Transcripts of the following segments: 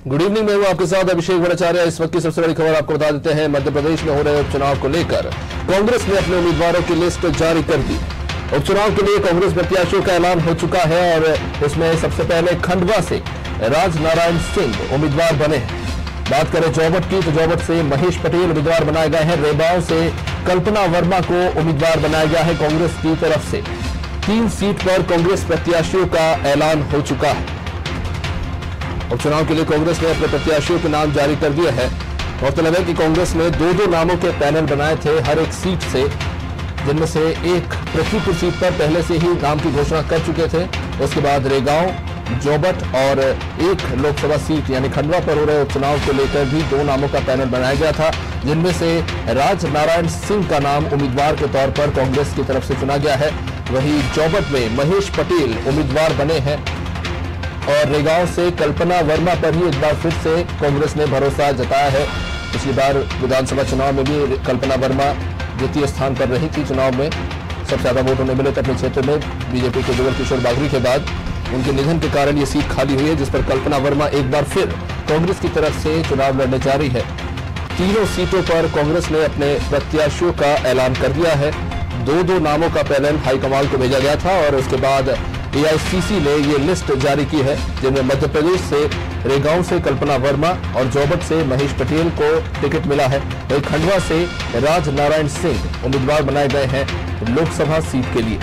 Good evening, मैं हूं आपके साथ अभिषेक भट्टाचार्य। इस वक्त की सबसे बड़ी खबर आपको बता देते हैं। मध्य प्रदेश में हो रहे उपचुनाव को लेकर कांग्रेस ने अपने उम्मीदवारों की लिस्ट जारी कर दी। उपचुनाव के लिए कांग्रेस प्रत्याशियों का ऐलान हो चुका है और इसमें सबसे पहले खंडवा से राज नारायण सिंह उम्मीदवार बने हैं। बात करें जोबट की, तो जोबट से महेश पटेल उम्मीदवार बनाए गए हैं। रेबाव से कल्पना वर्मा को उम्मीदवार बनाया गया है कांग्रेस की तरफ से। 3 सीट पर कांग्रेस प्रत्याशियों का ऐलान हो चुका है। उपचुनाव के लिए कांग्रेस ने अपने प्रत्याशियों के नाम जारी कर दिए हैं। गौरतलब है कि कांग्रेस ने 2-2 नामों के पैनल बनाए थे हर एक सीट से, जिनमें से एक पृथ्वीपुर सीट पर पहले से ही नाम की घोषणा कर चुके थे। उसके बाद रेगांव, जोबट और एक लोकसभा सीट यानी खंडवा पर हो रहे उपचुनाव को लेकर भी 2 नामों का पैनल बनाया गया था, जिनमें से राज नारायण सिंह का नाम उम्मीदवार के तौर पर कांग्रेस की तरफ से चुना गया है। वहीं जोबट में महेश पटेल उम्मीदवार बने हैं और रेगांव से कल्पना वर्मा पर ही एक बार फिर से कांग्रेस ने भरोसा जताया है। पिछली बार विधानसभा चुनाव में भी कल्पना वर्मा द्वितीय स्थान पर रही थी। चुनाव में सबसे ज्यादा वोट उन्हें मिले थे अपने क्षेत्र में। बीजेपी के जुगल किशोर बागरी के बाद उनके निधन के कारण ये सीट खाली हुई है, जिस पर कल्पना वर्मा एक बार फिर कांग्रेस की तरफ से चुनाव लड़ने जा रही है। तीनों सीटों पर कांग्रेस ने अपने प्रत्याशियों का ऐलान कर दिया है। 2-2 नामों का पैनल हाईकमान को भेजा गया था और उसके बाद एआईसीसी ने ये लिस्ट जारी की है, जिनमें मध्य प्रदेश से रेगांव से कल्पना वर्मा और जोबट से महेश पटेल को टिकट मिला है। वहीं खंडवा से राज नारायण सिंह उम्मीदवार बनाए गए हैं लोकसभा सीट के लिए।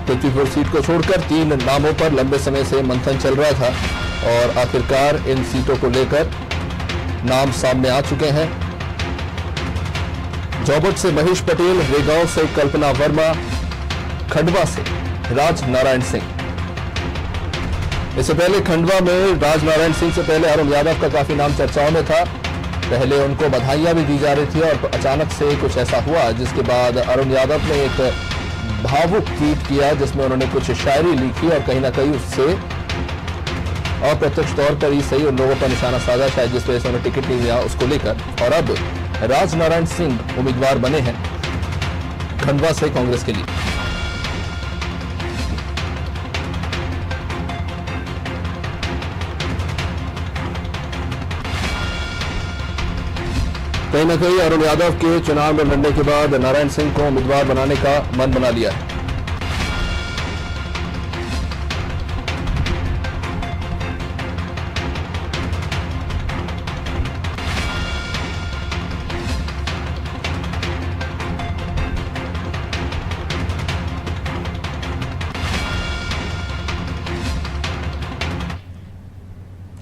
पृथ्वीपुर सीट को छोड़कर 3 नामों पर लंबे समय से मंथन चल रहा था और आखिरकार इन सीटों को लेकर नाम सामने आ चुके हैं। जोबट से महेश पटेल, रेगांव से कल्पना वर्मा, खंडवा से राज नारायण सिंह। इससे पहले खंडवा में राज नारायण सिंह से पहले अरुण यादव का काफी नाम चर्चाओं में था। पहले उनको बधाइयां भी दी जा रही थी और अचानक से कुछ ऐसा हुआ जिसके बाद अरुण यादव ने एक भावुक ट्वीट किया, जिसमें उन्होंने कुछ शायरी लिखी और कहीं ना कहीं उससे अप्रत्यक्ष तौर पर ही सही उन लोगों पर निशाना साधा, शायद जिस वजह से उन्हें टिकट नहीं मिला उसको लेकर। और अब राज नारायण सिंह उम्मीदवार बने हैं खंडवा से कांग्रेस के लिए। कहीं ना कहीं अरुण यादव के चुनाव में लड़ने के बाद नारायण सिंह को उम्मीदवार बनाने का मन बना लिया है।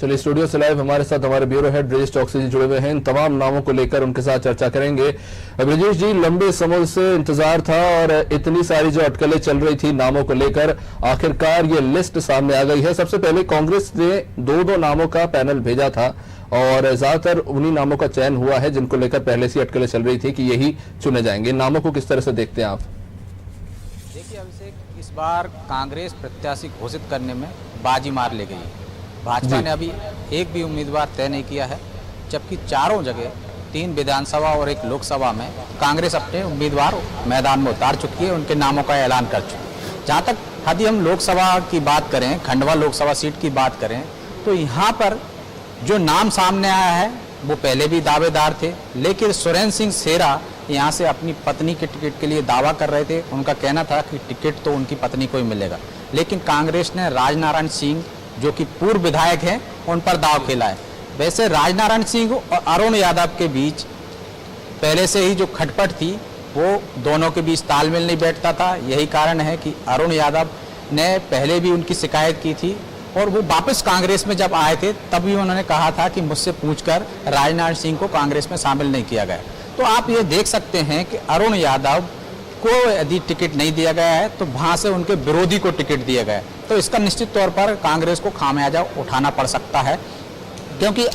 चलिए, स्टूडियो से लाइव हमारे साथ हमारे ब्यूरो हेड ब्रजेश चौकसी जी जुड़े हुए हैं। इन तमाम नामों को लेकर उनके साथ चर्चा करेंगे। ब्रजेश जी, लंबे समय से इंतजार था और इतनी सारी जो अटकलें चल रही थी नामों को लेकर, आखिरकार ये लिस्ट सामने आ गई है। सबसे पहले कांग्रेस ने 2-2 नामों का पैनल भेजा था और ज्यादातर उन्हीं नामों का चयन हुआ है जिनको लेकर पहले से अटकलें चल रही थी कि यही चुने जाएंगे। नामों को किस तरह से देखते हैं आप? देखिए अभिषेक, इस बार कांग्रेस प्रत्याशी घोषित करने में बाजी मार ले गई। भाजपा ने अभी एक भी उम्मीदवार तय नहीं किया है, जबकि चारों जगह 3 विधानसभा और 1 लोकसभा में कांग्रेस अपने उम्मीदवार मैदान में उतार चुकी है, उनके नामों का ऐलान कर चुकी है। जहाँ तक यदि हम लोकसभा की बात करें, खंडवा लोकसभा सीट की बात करें, तो यहाँ पर जो नाम सामने आया है वो पहले भी दावेदार थे, लेकिन सुरेंद्र सिंह सेरा यहाँ से अपनी पत्नी के टिकट के लिए दावा कर रहे थे। उनका कहना था कि टिकट तो उनकी पत्नी को ही मिलेगा, लेकिन कांग्रेस ने राज नारायण सिंह जो कि पूर्व विधायक हैं उन पर दाव खेला है। वैसे राज नारायण सिंह और अरुण यादव के बीच पहले से ही जो खटपट थी वो दोनों के बीच तालमेल नहीं बैठता था। यही कारण है कि अरुण यादव ने पहले भी उनकी शिकायत की थी और वो वापस कांग्रेस में जब आए थे तब भी उन्होंने कहा था कि मुझसे पूछकर राज नारायण सिंह को कांग्रेस में शामिल नहीं किया गया। तो आप ये देख सकते हैं कि अरुण यादव को यदि टिकट नहीं दिया गया है तो वहां से उनके विरोधी को टिकट दिया गया है, तो इसका निश्चित तौर पर कांग्रेस को खामियाजा उठाना पड़ सकता है, क्योंकि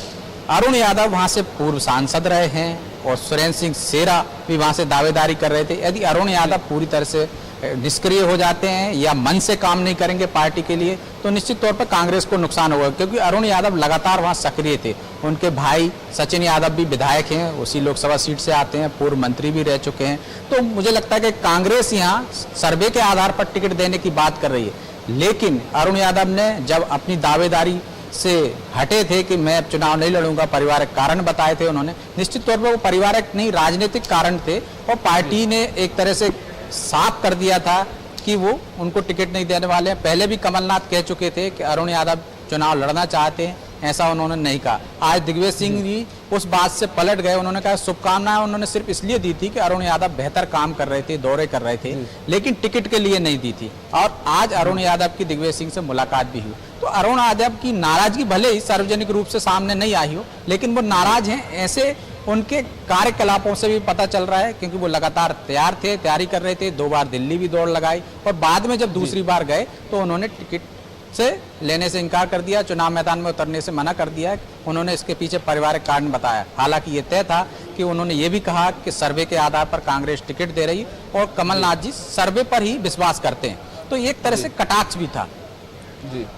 अरुण यादव वहां से पूर्व सांसद रहे हैं और सुरेंद्र सिंह सेरा भी वहां से दावेदारी कर रहे थे। यदि अरुण यादव पूरी तरह से निष्क्रिय हो जाते हैं या मन से काम नहीं करेंगे पार्टी के लिए, तो निश्चित तौर पर कांग्रेस को नुकसान होगा। क्योंकि अरुण यादव लगातार वहां सक्रिय थे, उनके भाई सचिन यादव भी विधायक हैं, उसी लोकसभा सीट से आते हैं, पूर्व मंत्री भी रह चुके हैं। तो मुझे लगता है कि कांग्रेस यहाँ सर्वे के आधार पर टिकट देने की बात कर रही है, लेकिन अरुण यादव ने जब अपनी दावेदारी से हटे थे कि मैं अब चुनाव नहीं लड़ूंगा, पारिवारिक कारण बताए थे उन्होंने, निश्चित तौर पर वो पारिवारिक नहीं राजनीतिक कारण थे, और पार्टी ने एक तरह से साफ कर दिया था कि वो उनको टिकट नहीं देने वाले हैं। पहले भी कमलनाथ कह चुके थे कि अरुण यादव चुनाव लड़ना चाहते हैं, ऐसा उन्होंने नहीं कहा। आज दिग्विजय सिंह जी उस बात से पलट गए, उन्होंने कहा शुभकामनाएं उन्होंने सिर्फ इसलिए दी थी कि अरुण यादव बेहतर काम कर रहे थे, दौरे कर रहे थे, लेकिन टिकट के लिए नहीं दी थी। और आज अरुण यादव की दिग्विजय सिंह से मुलाकात भी हुई, तो अरुण यादव की नाराजगी भले ही सार्वजनिक रूप से सामने नहीं आई हो, लेकिन वो नाराज हैं, ऐसे उनके कार्यकलापों से भी पता चल रहा है। क्योंकि वो लगातार तैयारी कर रहे थे, 2 बार दिल्ली भी दौड़ लगाई, और बाद में जब दूसरी बार गए तो उन्होंने टिकट से लेने से इनकार कर दिया, चुनाव मैदान में उतरने से मना कर दिया। उन्होंने इसके पीछे पारिवारिक कारण बताया। हालांकि ये तय था कि उन्होंने ये भी कहा कि सर्वे के आधार पर कांग्रेस टिकट दे रही, और कमलनाथ जी सर्वे पर ही विश्वास करते हैं, तो एक तरह से कटाक्ष भी था।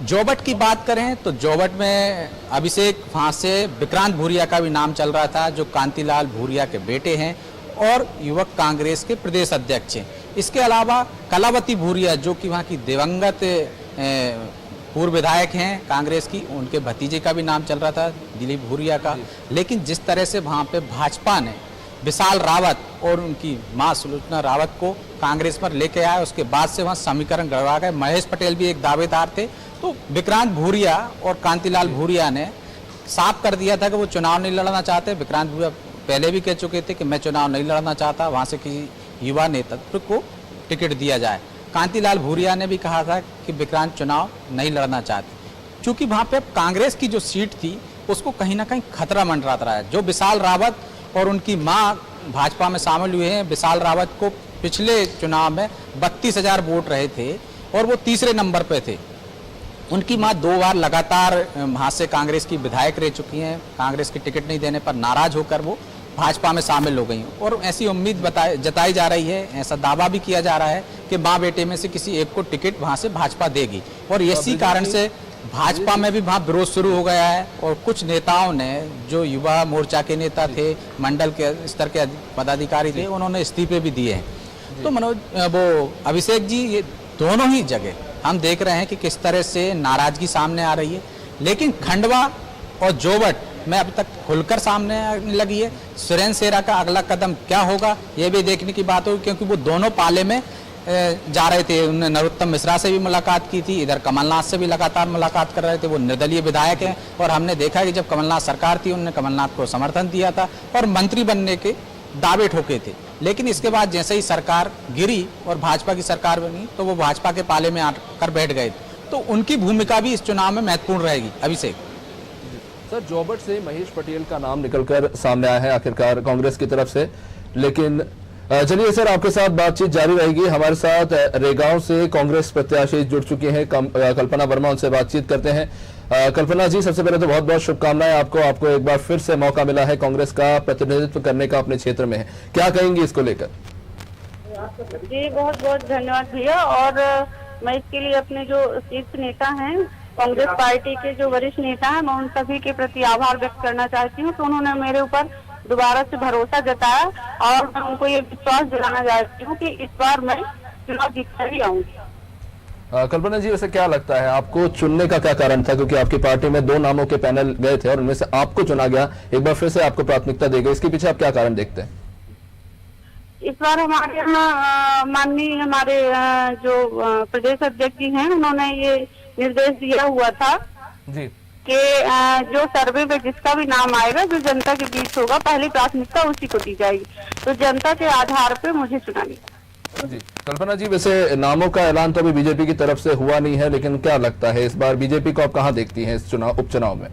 जोबट की बात करें तो जोबट में अभिषेक वहां से विक्रांत भूरिया का भी नाम चल रहा था, जो कांतिलाल भूरिया के बेटे हैं और युवक कांग्रेस के प्रदेश अध्यक्ष हैं। इसके अलावा कलावती भूरिया, जो कि वहां की दिवंगत पूर्व विधायक हैं कांग्रेस की, उनके भतीजे का भी नाम चल रहा था, दिलीप भूरिया का। लेकिन जिस तरह से वहां पे भाजपा ने विशाल रावत और उनकी मां सुलोचना रावत को कांग्रेस पर लेके आया, उसके बाद से वहां समीकरण गड़बड़ा गए। महेश पटेल भी एक दावेदार थे, तो विक्रांत भूरिया और कांतिलाल भूरिया ने साफ कर दिया था कि वो चुनाव नहीं लड़ना चाहते। विक्रांत भूरिया पहले भी कह चुके थे कि मैं चुनाव नहीं लड़ना चाहता, वहां से किसी युवा नेतृत्व को टिकट दिया जाए। कांतिलाल भूरिया ने भी कहा था कि विक्रांत चुनाव नहीं लड़ना चाहते। चूंकि वहां पे कांग्रेस की जो सीट थी उसको कहीं ना कहीं खतरा मंडराता रहा है। जो विशाल रावत और उनकी मां भाजपा में शामिल हुए हैं, विशाल रावत को पिछले चुनाव में 32,000 वोट रहे थे और वो तीसरे नंबर पे थे। उनकी मां 2 बार लगातार वहां से कांग्रेस की विधायक रह चुकी हैं। कांग्रेस की टिकट नहीं देने पर नाराज होकर वो भाजपा में शामिल हो गई, और ऐसी उम्मीद जताई जा रही है, ऐसा दावा भी किया जा रहा है कि मां बेटे में से किसी एक को टिकट वहां से भाजपा देगी। और इसी कारण से भाजपा में भी वहां विरोध शुरू हो गया है, और कुछ नेताओं ने, जो युवा मोर्चा के नेता थे, मंडल के स्तर के पदाधिकारी थे, उन्होंने इस्तीफे भी दिए हैं। तो मनोज, वो अभिषेक जी, ये दोनों ही जगह हम देख रहे हैं कि किस तरह से नाराजगी सामने आ रही है। लेकिन खंडवा और जोबट में अब तक खुलकर सामने आने लगी है। सुरेंद्र शेरा का अगला कदम क्या होगा, ये भी देखने की बात होगी, क्योंकि वो दोनों पाले में जा रहे थे। उन्होंने नरोत्तम मिश्रा से भी मुलाकात की थी, इधर कमलनाथ से भी लगातार मुलाकात कर रहे थे। वो निर्दलीय विधायक हैं, और हमने देखा कि जब कमलनाथ सरकार थी उन्होंने कमलनाथ को समर्थन दिया था और मंत्री बनने के दावे ठोके थे। लेकिन इसके बाद जैसे ही सरकार गिरी और भाजपा की सरकार बनी, तो वो भाजपा के पाले में आकर बैठ गए। तो उनकी भूमिका भी इस चुनाव में महत्वपूर्ण रहेगी। अभिषेक सर, जोबट से महेश पटेल का नाम निकलकर सामने आया है आखिरकार कांग्रेस की तरफ से, लेकिन चलिए सर, आपके साथ बातचीत जारी रहेगी। हमारे साथ रेगांव से कांग्रेस प्रत्याशी जुड़ चुके हैं, कल्पना वर्मा, उनसे बातचीत करते हैं। कल्पना जी, सबसे पहले तो बहुत बहुत शुभकामनाएं आपको एक बार फिर से मौका मिला है कांग्रेस का प्रतिनिधित्व करने का अपने क्षेत्र में है, क्या कहेंगी इसको लेकर? जी बहुत बहुत धन्यवाद भैया। और मैं इसके लिए अपने जो शीर्ष नेता हैं कांग्रेस पार्टी के, जो वरिष्ठ नेता हैं, मैं उन सभी के प्रति आभार व्यक्त करना चाहती हूँ कि उन्होंने मेरे ऊपर दोबारा से भरोसा जताया, और मैं उनको ये विश्वास दिलाना चाहती हूँ कि इस बार मैं चुनाव जीतकर ही आऊंगी। कल्पना जी, वैसे क्या लगता है आपको चुनने का क्या कारण था? क्योंकि आपकी पार्टी में 2 नामों के पैनल गए थे और उनमें से आपको चुना गया, एक बार फिर से आपको प्राथमिकता दी गई, इसके पीछे आप क्या कारण देखते हैं? इस बार हमारे यहाँ माननीय हमारे जो प्रदेश अध्यक्ष जी हैं, उन्होंने ये निर्देश दिया हुआ था जी कि जो सर्वे में जिसका भी नाम आएगा, जो जनता के बीच होगा, पहली प्राथमिकता उसी को दी जाएगी। तो जनता के आधार पे मुझे चुना गया। जी कल्पना जी, वैसे नामों का ऐलान तो अभी बीजेपी की तरफ से हुआ नहीं है, लेकिन क्या लगता है इस बार बीजेपी को आप कहाँ देखती हैं इस उपचुनाव में?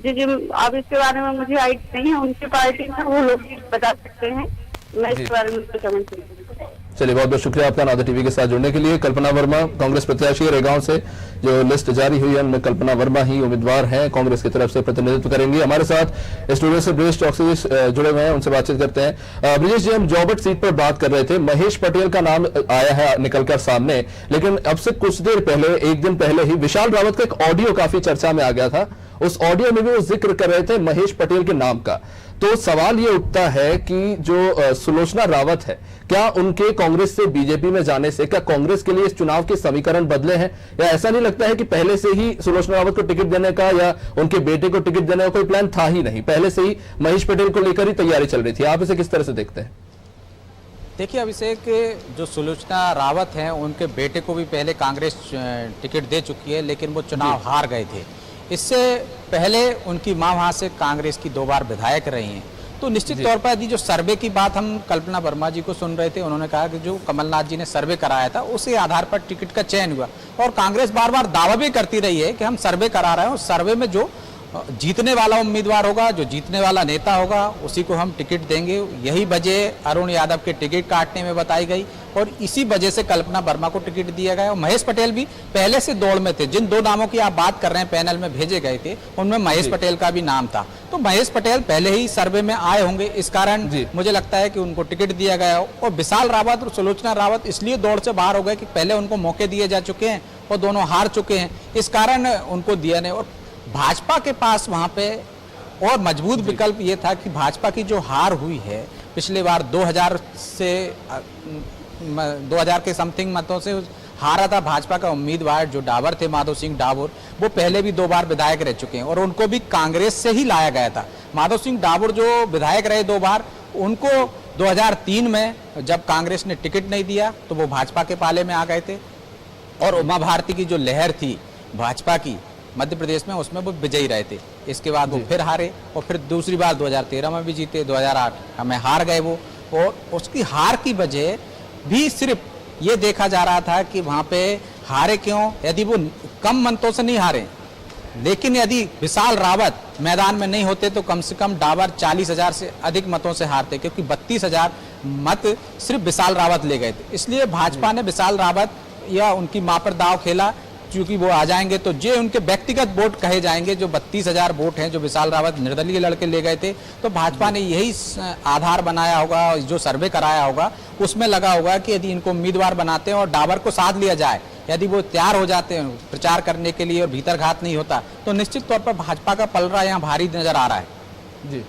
जी अब इसके बारे में मुझे आइडिया नहीं है, उनकी पार्टी में वो लोग बता सकते हैं, मैं इस बारे में कमेंट नहीं। चलिए, बहुत बहुत शुक्रिया आपका नादर टीवी के साथ जुड़ने के लिए। कल्पना वर्मा कांग्रेस प्रत्याशी रेगांव से, जो लिस्ट जारी हुई है उनमें कल्पना वर्मा ही उम्मीदवार हैं, कांग्रेस की तरफ से प्रतिनिधित्व करेंगी। हमारे साथ स्टूडियो से ब्रिजेश चौकसी जुड़े हुए हैं, उनसे बातचीत करते हैं। ब्रिजेश जी, हम जॉबट सीट पर बात कर रहे थे, महेश पटेल का नाम आया है निकलकर सामने, लेकिन अब से कुछ देर पहले, एक दिन पहले ही विशाल रावत का एक ऑडियो काफी चर्चा में आ गया था। उस ऑडियो में भी वो जिक्र कर रहे थे महेश पटेल के नाम का। तो सवाल ये उठता है कि जो सुलोचना रावत है, क्या उनके कांग्रेस से बीजेपी में जाने से क्या कांग्रेस के लिए इस चुनाव के समीकरण बदले हैं, या ऐसा नहीं लगता है कि पहले से ही सुलोचना रावत को टिकट देने का या उनके बेटे को टिकट देने का कोई प्लान था ही नहीं, पहले से ही महेश पटेल को लेकर ही तैयारी चल रही थी? आप इसे किस तरह से देखते हैं? देखिए अभिषेक, जो सुलोचना रावत हैं उनके बेटे को भी पहले कांग्रेस टिकट दे चुकी है, लेकिन वो चुनाव हार गए थे। इससे पहले उनकी मां वहां से कांग्रेस की 2 बार विधायक रही हैं। तो निश्चित तौर पर यदि जो सर्वे की बात हम कल्पना वर्मा जी को सुन रहे थे, उन्होंने कहा कि जो कमलनाथ जी ने सर्वे कराया था उसी आधार पर टिकट का चयन हुआ, और कांग्रेस बार बार दावा भी करती रही है कि हम सर्वे करा रहे हैं और सर्वे में जो जीतने वाला उम्मीदवार होगा, जो जीतने वाला नेता होगा, उसी को हम टिकट देंगे। यही वजह अरुण यादव के टिकट काटने में बताई गई और इसी वजह से कल्पना वर्मा को टिकट दिया गया। और महेश पटेल भी पहले से दौड़ में थे। जिन 2 नामों की आप बात कर रहे हैं पैनल में भेजे गए थे, उनमें महेश पटेल का भी नाम था। तो महेश पटेल पहले ही सर्वे में आए होंगे, इस कारण मुझे लगता है कि उनको टिकट दिया गया। और विशाल रावत और सुलोचना रावत इसलिए दौड़ से बाहर हो गए कि पहले उनको मौके दिए जा चुके हैं और दोनों हार चुके हैं, इस कारण उनको दिया नहीं। और भाजपा के पास वहां पे और मजबूत विकल्प ये था कि भाजपा की जो हार हुई है पिछले बार 2000 के समथिंग मतों से हारा था भाजपा का उम्मीदवार जो डाबर थे, माधव सिंह डाबर, वो पहले भी 2 बार विधायक रह चुके हैं और उनको भी कांग्रेस से ही लाया गया था। माधव सिंह डाबर जो विधायक रहे 2 बार, उनको 2003 में जब कांग्रेस ने टिकट नहीं दिया तो वो भाजपा के पाले में आ गए थे। और उमा भारती की जो लहर थी भाजपा की मध्य प्रदेश में, उसमें वो विजयी रहे थे। इसके बाद वो फिर हारे और फिर दूसरी बार 2013 में भी जीते, 2008 में हार गए वो। और उसकी हार की वजह भी सिर्फ ये देखा जा रहा था कि वहां पे हारे क्यों, यदि वो कम मतों से नहीं हारे, लेकिन यदि विशाल रावत मैदान में नहीं होते तो कम से कम डाबर 40,000 से अधिक मतों से हारते, क्योंकि 32,000 मत सिर्फ विशाल रावत ले गए थे। इसलिए भाजपा ने विशाल रावत या उनकी मां पर दाव खेला, क्योंकि वो आ जाएंगे तो जो उनके व्यक्तिगत वोट कहे जाएंगे, जो 32,000 वोट हैं जो विशाल रावत निर्दलीय लड़के ले गए थे। तो भाजपा ने यही आधार बनाया होगा, जो सर्वे कराया होगा उसमें लगा होगा कि यदि इनको उम्मीदवार बनाते हैं और डाबर को साथ लिया जाए, यदि वो तैयार हो जाते हैं प्रचार करने के लिए और भीतरघात नहीं होता, तो निश्चित तौर पर भाजपा का पलड़ा यहाँ भारी नजर आ रहा है। जी,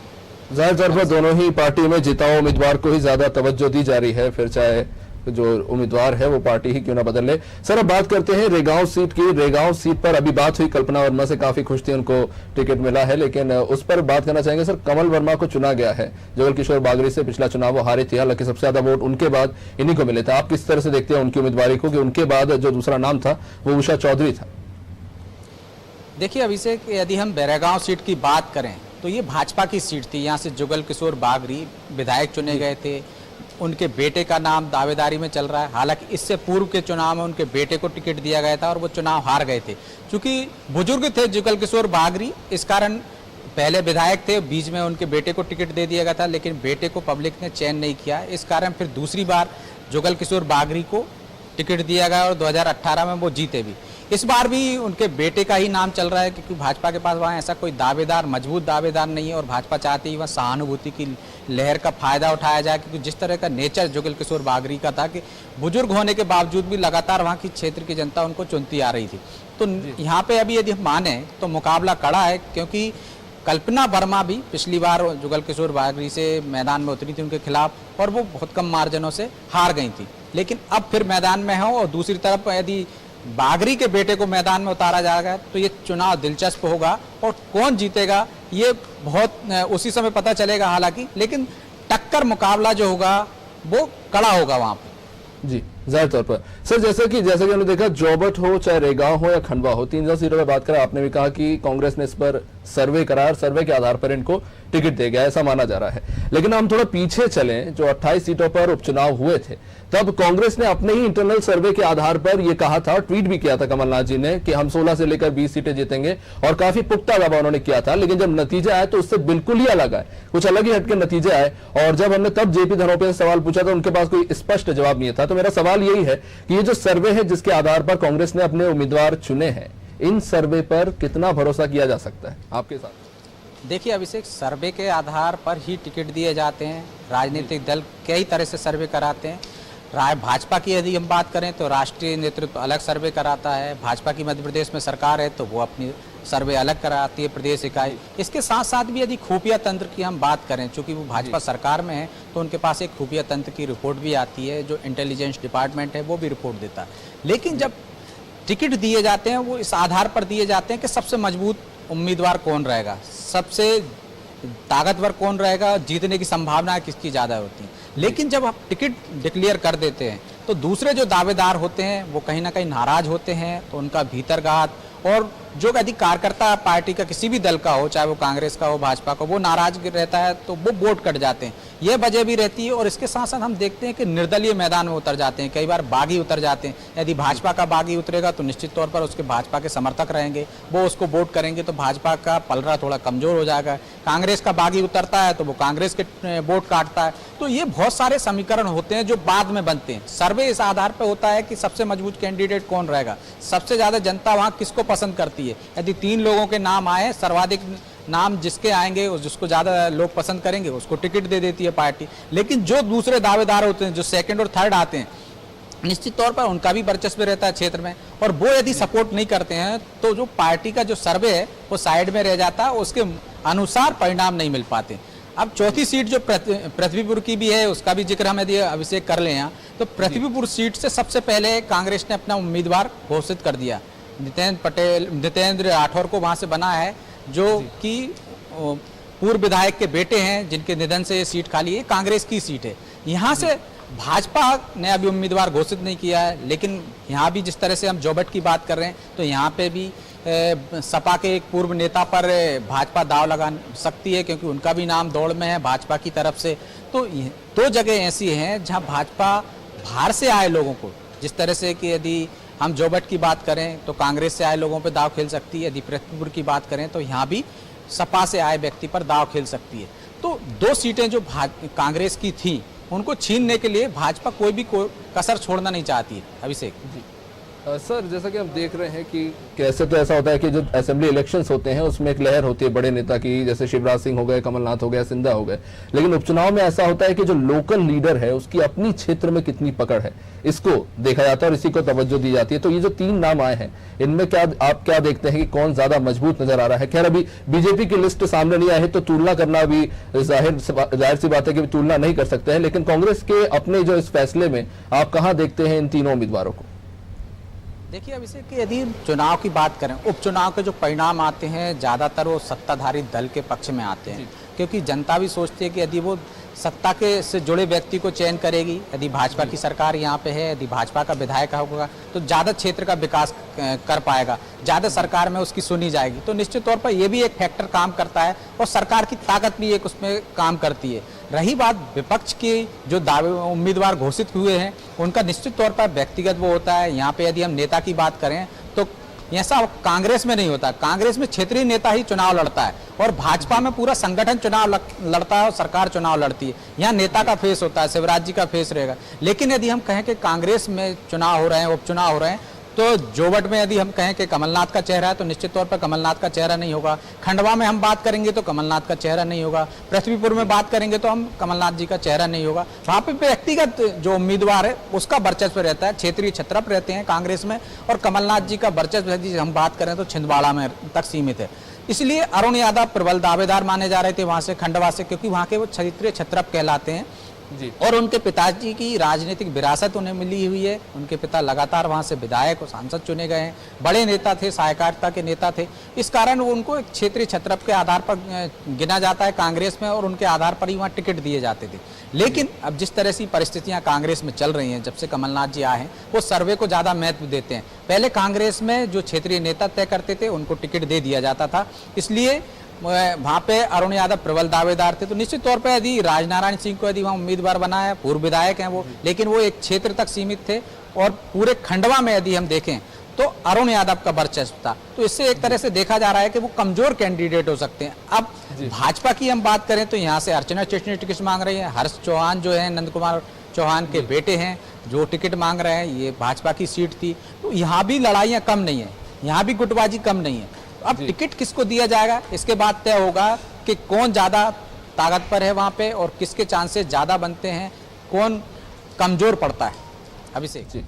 जाहिर तौर पर दोनों ही पार्टी में जिताओ उम्मीदवार को ही ज्यादा तवज्जो दी जा रही है, फिर चाहे जो उम्मीदवार है वो पार्टी ही क्यों ना बदल ले। सर, अब बात करते हैं रेगांव सीट की। रेगांव सीट पर अभी बात हुई, कल्पना वर्मा से काफी खुश थी, उनको टिकट मिला है, लेकिन उस पर बात करना चाहेंगे। सर, कमल वर्मा को चुना गया है, जुगल किशोर बागरी से पिछला चुनाव वो हारे थे, हालांकि सबसे ज्यादा वोट उनके बाद इन्हीं को मिले थे। आप किस तरह से देखते हैं उनकी उम्मीदवारी को कि उनके बाद जो दूसरा नाम था वो उषा चौधरी था? देखिए अभिषेक, यदि हम बैरागांव सीट की बात करें तो ये भाजपा की सीट थी। यहाँ से जुगल किशोर बागरी विधायक चुने गए थे, उनके बेटे का नाम दावेदारी में चल रहा है। हालांकि इससे पूर्व के चुनाव में उनके बेटे को टिकट दिया गया था और वो चुनाव हार गए थे। चूंकि बुजुर्ग थे जुगल किशोर बागरी, इस कारण पहले विधायक थे, बीच में उनके बेटे को टिकट दे दिया गया था, लेकिन बेटे को पब्लिक ने चयन नहीं किया। इस कारण फिर दूसरी बार जुगल किशोर बागरी को टिकट दिया गया और 2018 में वो जीते भी। इस बार भी उनके बेटे का ही नाम चल रहा है, क्योंकि भाजपा के पास वहाँ ऐसा कोई दावेदार, मजबूत दावेदार नहीं है और भाजपा चाहती है वहाँ सहानुभूति की लहर का फायदा उठाया जाए, क्योंकि जिस तरह का नेचर जुगल किशोर बागरी का था कि बुजुर्ग होने के बावजूद भी लगातार वहाँ की क्षेत्र की जनता उनको चुनती आ रही थी। तो यहाँ पे अभी यदि हम माने तो मुकाबला कड़ा है, क्योंकि कल्पना वर्मा भी पिछली बार जुगल किशोर बागरी से मैदान में उतरी थी उनके खिलाफ और वो बहुत कम मार्जिनों से हार गई थी, लेकिन अब फिर मैदान में हो। और दूसरी तरफ यदि बागरी के बेटे को मैदान में उतारा जाएगा तो ये चुनाव दिलचस्प होगा और कौन जीतेगा ये बहुत उसी समय पता चलेगा हालांकि, लेकिन टक्कर मुकाबला जो होगा वो कड़ा होगा वहां पर। जी। जाहिर तौर पर सर, जैसे कि हमने देखा, जोबट हो चाहे रेगांव हो या खंडवा हो, 3 सीटों पर बात करें, आपने भी कहा कि कांग्रेस ने इस पर सर्वे कराया और सर्वे के आधार पर इनको टिकट दे गया, ऐसा माना जा रहा है। लेकिन हम थोड़ा पीछे चलें, जो 28 सीटों पर उपचुनाव हुए थे, तब कांग्रेस ने अपने ही इंटरनल सर्वे के आधार पर यह कहा था, ट्वीट भी किया था कमलनाथ जी ने, कि हम 16 से लेकर 20 सीटें जीतेंगे, और काफी पुख्ता दावा उन्होंने किया था। लेकिन जब नतीजा आया तो उससे बिल्कुल ही अलग आए, कुछ अलग ही हटके नतीजे आए। और जब हमने तब जेपी धनोपिया से सवाल पूछा तो उनके पास कोई स्पष्ट जवाब नहीं था। तो मेरा सवाल यही है कि ये जो सर्वे है जिसके आधार पर कांग्रेस ने अपने उम्मीदवार चुने हैं, इन सर्वे पर कितना भरोसा किया जा सकता है आपके साथ? देखिए अभिषेक, सर्वे के आधार पर ही टिकट दिए जाते हैं। राजनीतिक दल कई तरह से सर्वे कराते हैं। भाजपा की यदि हम बात करें तो राष्ट्रीय नेतृत्व अलग सर्वे कराता है। भाजपा की मध्य प्रदेश में सरकार है तो वो अपनी सर्वे अलग कराती है, प्रदेश इकाई। इसके साथ साथ भी यदि खुफिया तंत्र की हम बात करें, चूंकि वो भाजपा सरकार में है तो उनके पास एक खुफिया तंत्र की रिपोर्ट भी आती है, जो इंटेलिजेंस डिपार्टमेंट है वो भी रिपोर्ट देता है। लेकिन जब टिकट दिए जाते हैं वो इस आधार पर दिए जाते हैं कि सबसे मजबूत उम्मीदवार कौन रहेगा, सबसे ताकतवर कौन रहेगा, जीतने की संभावना किसकी ज़्यादा होती है। लेकिन जब आप टिकट डिक्लेयर कर देते हैं तो दूसरे जो दावेदार होते हैं वो कहीं ना कहीं नाराज होते हैं, तो उनका भीतरघात, और जो यदि कार्यकर्ता पार्टी का किसी भी दल का हो, चाहे वो कांग्रेस का हो, भाजपा का, वो नाराज रहता है तो वो वोट कट जाते हैं, ये वजह भी रहती है। और इसके साथ साथ हम देखते हैं कि निर्दलीय मैदान में उतर जाते हैं, कई बार बागी उतर जाते हैं। यदि भाजपा का बागी उतरेगा तो निश्चित तौर पर उसके भाजपा के समर्थक रहेंगे, वो उसको वोट करेंगे, तो भाजपा का पलड़ा थोड़ा कमजोर हो जाएगा। कांग्रेस का बागी उतरता है तो वो कांग्रेस के वोट काटता है। तो ये बहुत सारे समीकरण होते हैं जो बाद में बनते हैं। सर्वे इस आधार पर होता है कि सबसे मजबूत कैंडिडेट कौन रहेगा, सबसे ज्यादा जनता वहां किसको पसंद करती है। यदि 3 लोगों के नाम आए, सर्वाधिक नाम जिसके आएंगे, जिसको ज्यादा लोग पसंद करेंगे उसको टिकट दे देती है पार्टी। लेकिन जो दूसरे दावेदार होते हैं, जो सेकंड और थर्ड आते हैं, निश्चित तौर पर उनका भी वर्चस्व रहता है क्षेत्र में, और वो यदि सपोर्ट नहीं करते हैं तो जो पार्टी का जो सर्वे है वो साइड में रह जाता है, उसके अनुसार परिणाम नहीं मिल पाते। अब चौथी सीट जो पृथ्वीपुर की भी है, उसका भी जिक्र हम यदि अभिषेक कर लें यहाँ, तो पृथ्वीपुर सीट से सबसे पहले कांग्रेस ने अपना उम्मीदवार घोषित कर दिया। नितेंद्र राठौर को वहां से बना है, जो कि पूर्व विधायक के बेटे हैं, जिनके निधन से ये सीट खाली है, कांग्रेस की सीट है। यहाँ से भाजपा ने अभी उम्मीदवार घोषित नहीं किया है। लेकिन यहाँ भी जिस तरह से हम जोबट की बात कर रहे हैं तो यहाँ पे भी सपा के एक पूर्व नेता पर भाजपा दाव लगा सकती है, क्योंकि उनका भी नाम दौड़ में है भाजपा की तरफ से। तो 2 जगह ऐसी हैं जहाँ भाजपा बाहर से आए लोगों को, जिस तरह से कि यदि हम जोबट की बात करें तो कांग्रेस से आए लोगों पर दाव खेल सकती है, यदि पृथ्वीपुर की बात करें तो यहाँ भी सपा से आए व्यक्ति पर दाव खेल सकती है। तो 2 सीटें जो कांग्रेस की थी उनको छीनने के लिए भाजपा कोई भी कसर छोड़ना नहीं चाहती है। अभिषेक सर, जैसा कि हम देख रहे हैं कि कैसे तो ऐसा होता है कि जो असेंबली इलेक्शंस होते हैं उसमें एक लहर होती है बड़े नेता की, जैसे शिवराज सिंह हो गए, कमलनाथ हो गए, सिंधिया हो गए। लेकिन उपचुनाव में ऐसा होता है कि जो लोकल लीडर है उसकी अपनी क्षेत्र में कितनी पकड़ है, इसको देखा जाता है और इसी को तवज्जो दी जाती है। तो ये जो 3 नाम आए हैं, इनमें क्या आप क्या देखते हैं कि कौन ज्यादा मजबूत नजर आ रहा है? खैर अभी बीजेपी की लिस्ट सामने नहीं आई है तो तुलना करना भी जाहिर सी बात है कि तुलना नहीं कर सकते हैं। लेकिन कांग्रेस के अपने जो इस फैसले में आप कहां देखते हैं इन तीनों उम्मीदवारों को? देखिए अभिषेक, कि यदि चुनाव की बात करें, उपचुनाव के जो परिणाम आते हैं ज्यादातर वो सत्ताधारी दल के पक्ष में आते हैं, क्योंकि जनता भी सोचती है कि यदि वो सत्ता के से जुड़े व्यक्ति को चयन करेगी, यदि भाजपा की सरकार यहाँ पे है, यदि भाजपा का विधायक होगा तो ज़्यादा क्षेत्र का विकास कर पाएगा, ज़्यादा सरकार में उसकी सुनी जाएगी। तो निश्चित तौर पर यह भी एक फैक्टर काम करता है और सरकार की ताकत भी एक उसमें काम करती है। रही बात विपक्ष के जो दावे उम्मीदवार घोषित हुए हैं उनका निश्चित तौर पर व्यक्तिगत वो होता है। यहाँ पे यदि हम नेता की बात करें तो ऐसा कांग्रेस में नहीं होता। कांग्रेस में क्षेत्रीय नेता ही चुनाव लड़ता है और भाजपा में पूरा संगठन चुनाव लड़ता है और सरकार चुनाव लड़ती है। यहाँ नेता का फेस होता है, शिवराज जी का फेस रहेगा। लेकिन यदि हम कहें कि कांग्रेस में चुनाव हो रहे हैं, उपचुनाव हो रहे हैं, तो जोबट में यदि हम कहें कि कमलनाथ का चेहरा है तो निश्चित तौर पर कमलनाथ का चेहरा नहीं होगा। खंडवा में हम बात करेंगे तो कमलनाथ का चेहरा नहीं होगा। पृथ्वीपुर में बात करेंगे तो हम कमलनाथ जी का चेहरा नहीं होगा। वहाँ पे व्यक्तिगत जो उम्मीदवार है उसका वर्चस्व रहता है, क्षेत्रीय छत्रप रहते हैं कांग्रेस में, और कमलनाथ जी का वर्चस्व यदि हम बात करें तो छिंदवाड़ा में तक सीमित है। इसलिए अरुण यादव प्रबल दावेदार माने जा रहे थे वहाँ से, खंडवा से, क्योंकि वहाँ के वो क्षेत्रीय छत्रप कहलाते हैं। जी। और उनके पिताजी की राजनीतिक विरासत उन्हें मिली हुई है। उनके पिता लगातार वहां से विधायक और सांसद चुने गए हैं, बड़े नेता थे, सहकारिता के नेता थे। इस कारण वो उनको एक क्षेत्रीय छत्रप के आधार पर गिना जाता है कांग्रेस में, और उनके आधार पर ही वहाँ टिकट दिए जाते थे। लेकिन अब जिस तरह से परिस्थितियां कांग्रेस में चल रही हैं, जब से कमलनाथ जी आए हैं, वो सर्वे को ज़्यादा महत्व देते हैं। पहले कांग्रेस में जो क्षेत्रीय नेता तय करते थे उनको टिकट दे दिया जाता था, इसलिए वहाँ पे अरुण यादव प्रबल दावेदार थे। तो निश्चित तौर पे यदि राजनारायण सिंह को यदि वहाँ उम्मीदवार बनाया, पूर्व विधायक हैं वो, लेकिन वो एक क्षेत्र तक सीमित थे, और पूरे खंडवा में यदि हम देखें तो अरुण यादव का वर्चस्व था। तो इससे एक तरह से देखा जा रहा है कि वो कमजोर कैंडिडेट हो सकते हैं। अब भाजपा की हम बात करें तो यहाँ से अर्चना चेटनी टिकट मांग रही है, हर्ष चौहान जो है नंद कुमार चौहान के बेटे हैं, जो टिकट मांग रहे हैं। ये भाजपा की सीट थी, तो यहाँ भी लड़ाइयाँ कम नहीं है, यहाँ भी गुटबाजी कम नहीं है। अब टिकट किसको दिया जाएगा, इसके बाद तय होगा कि कौन ज्यादा ताकत पर है वहाँ पे, और किसके चांसेस ज्यादा बनते हैं, कौन कमजोर पड़ता है। अभिषेक जी,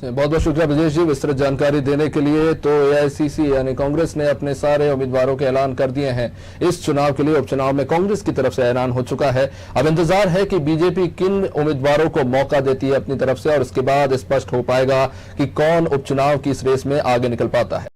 बहुत बहुत शुक्रिया ब्रजेश जी विस्तृत जानकारी देने के लिए। तो एआईसीसी यानी कांग्रेस ने अपने सारे उम्मीदवारों के ऐलान कर दिए हैं। इस चुनाव के लिए उपचुनाव में कांग्रेस की तरफ से ऐलान हो चुका है। अब इंतजार है कि बीजेपी किन उम्मीदवारों को मौका देती है अपनी तरफ से, और इसके बाद स्पष्ट हो पाएगा कि कौन उपचुनाव की इस रेस में आगे निकल पाता है।